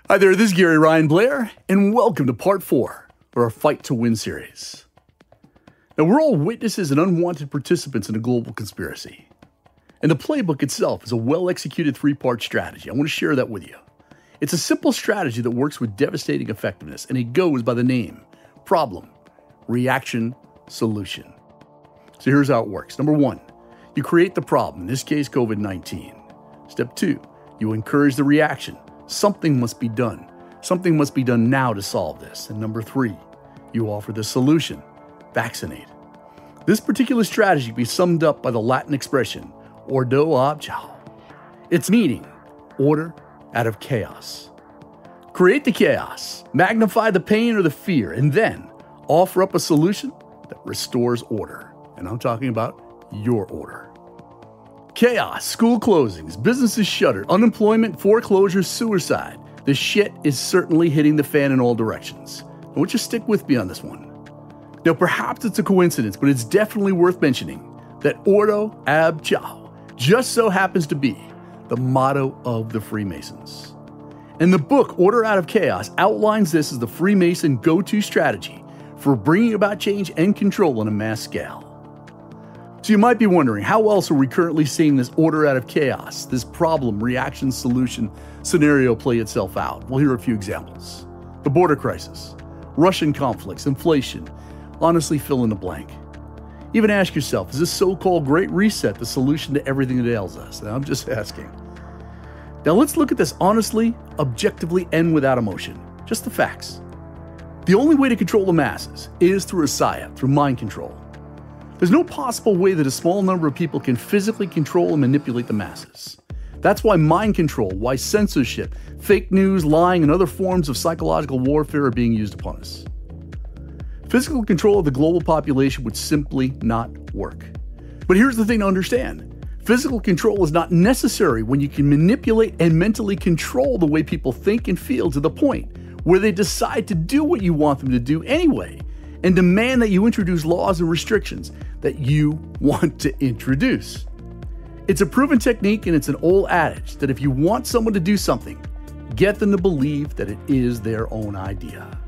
Hi there, this is garyryanblair, and welcome to part 4 of our Fight to Win series. Now, we're all witnesses and unwanted participants in a global conspiracy. And the playbook itself is a well-executed 3-part strategy. I want to share that with you. It's a simple strategy that works with devastating effectiveness, and it goes by the name problem, reaction, solution. So here's how it works. Number 1, you create the problem, in this case, COVID-19. Step 2, you encourage the reaction. Something must be done. Something must be done now to solve this. And number 3, you offer the solution, vaccinate. This particular strategy can be summed up by the Latin expression, Ordo Ab Chao. Its meaning, order out of chaos. Create the chaos, magnify the pain or the fear, and then offer up a solution that restores order. And I'm talking about your order. Chaos, school closings, businesses shuttered, unemployment, foreclosures, suicide. The shit is certainly hitting the fan in all directions. I want you to stick with me on this one. Now, perhaps it's a coincidence, but it's definitely worth mentioning that Ordo Ab Chao just so happens to be the motto of the Freemasons. And the book, Order Out of Chaos, outlines this as the Freemason go-to strategy for bringing about change and control on a mass scale. So you might be wondering, how else are we currently seeing this order out of chaos, this problem, reaction, solution scenario play itself out? Well, here are a few examples. The border crisis, Russian conflicts, inflation. Honestly, fill in the blank. Even ask yourself, is this so-called Great Reset the solution to everything that ails us? Now, I'm just asking. Now let's look at this honestly, objectively, and without emotion. Just the facts. The only way to control the masses is through a psyop, through mind control. There's no possible way that a small number of people can physically control and manipulate the masses. That's why mind control, why censorship, fake news, lying, and other forms of psychological warfare are being used upon us. Physical control of the global population would simply not work. But here's the thing to understand. Physical control is not necessary when you can manipulate and mentally control the way people think and feel to the point where they decide to do what you want them to do anyway, and demand that you introduce laws and restrictions that you want to introduce. It's a proven technique, and it's an old adage that if you want someone to do something, get them to believe that it is their own idea.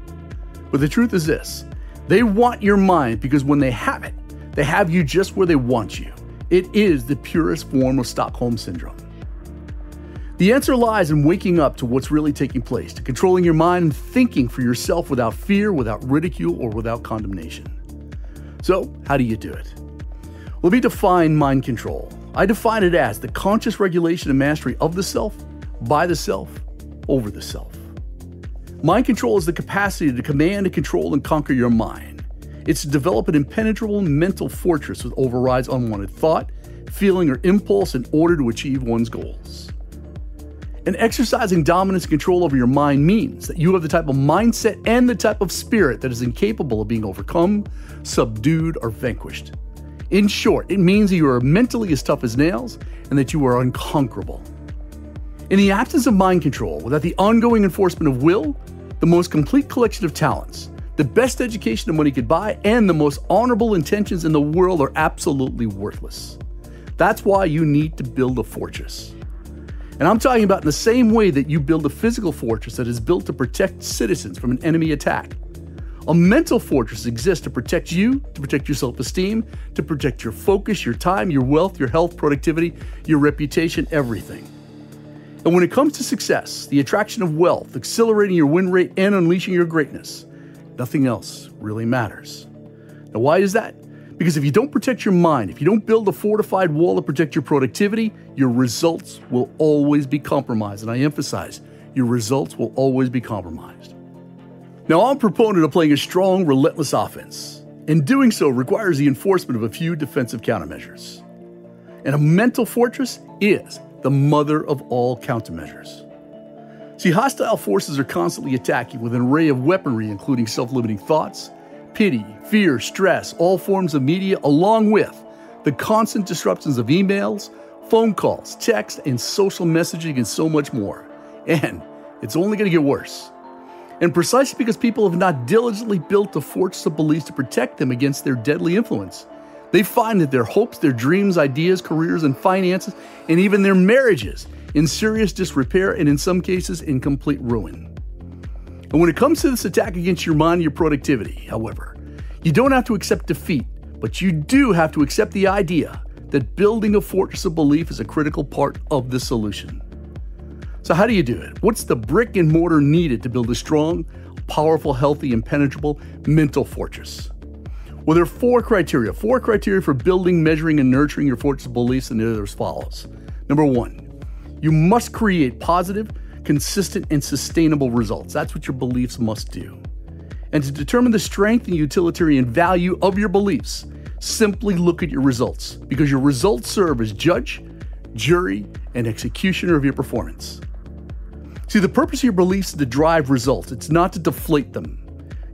But the truth is this, they want your mind because when they have it, they have you just where they want you. It is the purest form of Stockholm Syndrome. The answer lies in waking up to what's really taking place, to controlling your mind and thinking for yourself without fear, without ridicule, or without condemnation. So, how do you do it? Let me define mind control. I define it as the conscious regulation and mastery of the self, by the self, over the self. Mind control is the capacity to command and control and conquer your mind. It's to develop an impenetrable mental fortress that overrides unwanted thought, feeling, or impulse in order to achieve one's goals. And exercising dominance and control over your mind means that you have the type of mindset and the type of spirit that is incapable of being overcome, subdued, or vanquished. In short, it means that you are mentally as tough as nails and that you are unconquerable. In the absence of mind control, without the ongoing enforcement of will, the most complete collection of talents, the best education that money could buy, and the most honorable intentions in the world are absolutely worthless. That's why you need to build a fortress. And I'm talking about in the same way that you build a physical fortress that is built to protect citizens from an enemy attack. A mental fortress exists to protect you, to protect your self-esteem, to protect your focus, your time, your wealth, your health, productivity, your reputation, everything. And when it comes to success, the attraction of wealth, accelerating your win rate, and unleashing your greatness, nothing else really matters. Now, why is that? Because if you don't protect your mind, if you don't build a fortified wall to protect your productivity, your results will always be compromised. And I emphasize, your results will always be compromised. Now, I'm a proponent of playing a strong, relentless offense, and doing so requires the enforcement of a few defensive countermeasures. And a mental fortress is the mother of all countermeasures. See, hostile forces are constantly attacking with an array of weaponry, including self-limiting thoughts, pity, fear, stress, all forms of media, along with the constant disruptions of emails, phone calls, text, and social messaging, and so much more. And it's only going to get worse. And precisely because people have not diligently built a fortress of beliefs to protect them against their deadly influence, they find that their hopes, their dreams, ideas, careers, and finances, and even their marriages in serious disrepair, and in some cases, in complete ruin. And when it comes to this attack against your mind and your productivity, however, you don't have to accept defeat, but you do have to accept the idea that building a fortress of belief is a critical part of the solution. So how do you do it? What's the brick and mortar needed to build a strong, powerful, healthy, impenetrable mental fortress? Well, there are four criteria for building, measuring, and nurturing your fortress of beliefs, and they're as follows. Number one, you must create positive, consistent, and sustainable results. That's what your beliefs must do. And to determine the strength and utilitarian value of your beliefs, simply look at your results, because your results serve as judge, jury, and executioner of your performance. See, the purpose of your beliefs is to drive results. It's not to deflate them.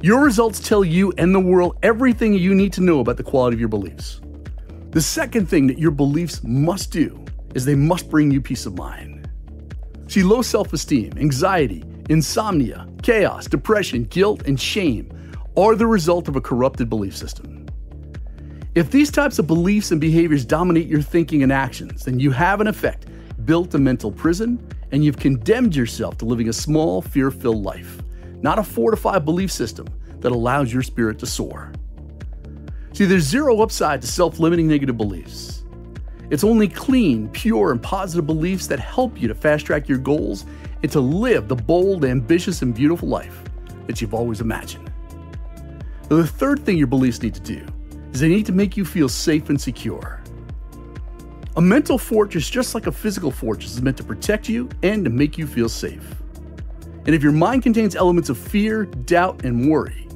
Your results tell you and the world everything you need to know about the quality of your beliefs. The second thing that your beliefs must do is they must bring you peace of mind. See, low self-esteem, anxiety, insomnia, chaos, depression, guilt, and shame are the result of a corrupted belief system. If these types of beliefs and behaviors dominate your thinking and actions, then you have in effect built a mental prison, and you've condemned yourself to living a small, fear-filled life, not a fortified belief system that allows your spirit to soar. See, there's zero upside to self-limiting negative beliefs. It's only clean, pure, and positive beliefs that help you to fast-track your goals and to live the bold, ambitious, and beautiful life that you've always imagined. Now, the third thing your beliefs need to do is they need to make you feel safe and secure. A mental fortress, just like a physical fortress, is meant to protect you and to make you feel safe. And if your mind contains elements of fear, doubt, and worry,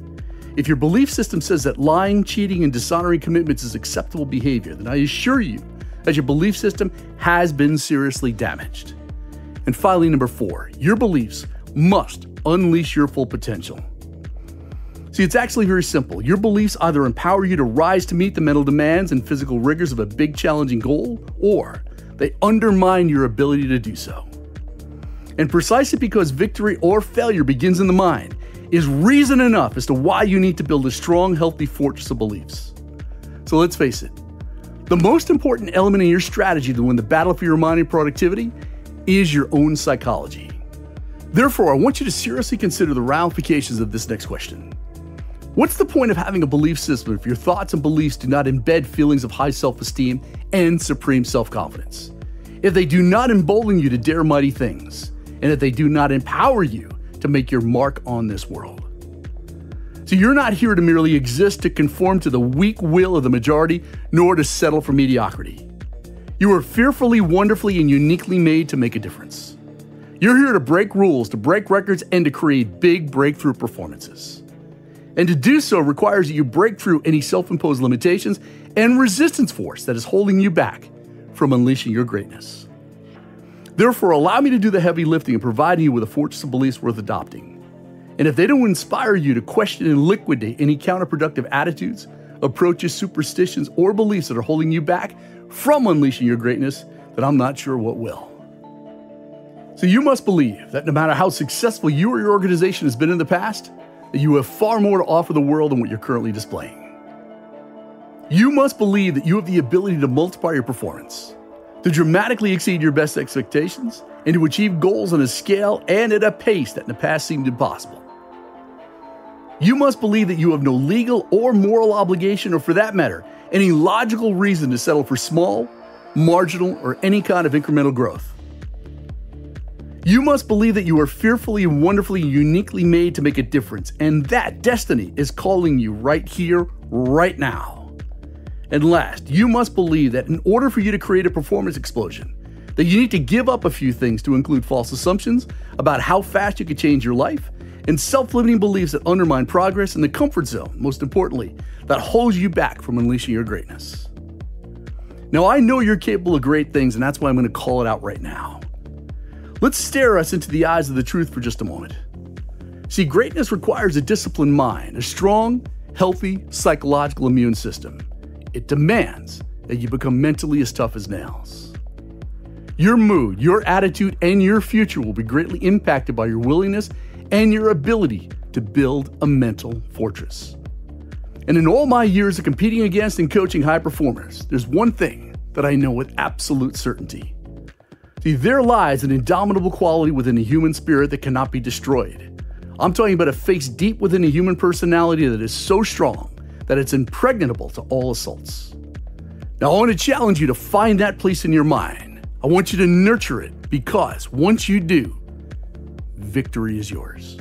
if your belief system says that lying, cheating, and dishonoring commitments is acceptable behavior, then I assure you that your belief system has been seriously damaged. And finally, number four, your beliefs must unleash your full potential. See, it's actually very simple. Your beliefs either empower you to rise to meet the mental demands and physical rigors of a big, challenging goal, or they undermine your ability to do so. And precisely because victory or failure begins in the mind is reason enough as to why you need to build a strong, healthy fortress of beliefs. So let's face it, the most important element in your strategy to win the battle for your mind and productivity is your own psychology. Therefore, I want you to seriously consider the ramifications of this next question. What's the point of having a belief system if your thoughts and beliefs do not embed feelings of high self-esteem and supreme self-confidence? If they do not embolden you to dare mighty things, and if they do not empower you to make your mark on this world? So you're not here to merely exist to conform to the weak will of the majority, nor to settle for mediocrity. You are fearfully, wonderfully, and uniquely made to make a difference. You're here to break rules, to break records, and to create big breakthrough performances. And to do so requires that you break through any self-imposed limitations and resistance force that is holding you back from unleashing your greatness. Therefore, allow me to do the heavy lifting and providing you with a fortress of beliefs worth adopting. And if they don't inspire you to question and liquidate any counterproductive attitudes, approaches, superstitions, or beliefs that are holding you back from unleashing your greatness, then I'm not sure what will. So you must believe that no matter how successful you or your organization has been in the past, that you have far more to offer the world than what you're currently displaying. You must believe that you have the ability to multiply your performance, to dramatically exceed your best expectations, and to achieve goals on a scale and at a pace that in the past seemed impossible. You must believe that you have no legal or moral obligation, or for that matter, any logical reason to settle for small, marginal, or any kind of incremental growth. You must believe that you are fearfully and wonderfully uniquely made to make a difference, and that destiny is calling you right here, right now. And last, you must believe that in order for you to create a performance explosion, that you need to give up a few things to include false assumptions about how fast you could change your life, and self-limiting beliefs that undermine progress, and the comfort zone, most importantly, that holds you back from unleashing your greatness. Now, I know you're capable of great things, and that's why I'm going to call it out right now. Let's stare us into the eyes of the truth for just a moment. See, greatness requires a disciplined mind, a strong, healthy, psychological immune system. It demands that you become mentally as tough as nails. Your mood, your attitude, and your future will be greatly impacted by your willingness and your ability to build a mental fortress. And in all my years of competing against and coaching high performers, there's one thing that I know with absolute certainty. See, there lies an indomitable quality within the human spirit that cannot be destroyed. I'm talking about a face deep within the human personality that is so strong that it's impregnable to all assaults. Now, I want to challenge you to find that place in your mind. I want you to nurture it because once you do, victory is yours.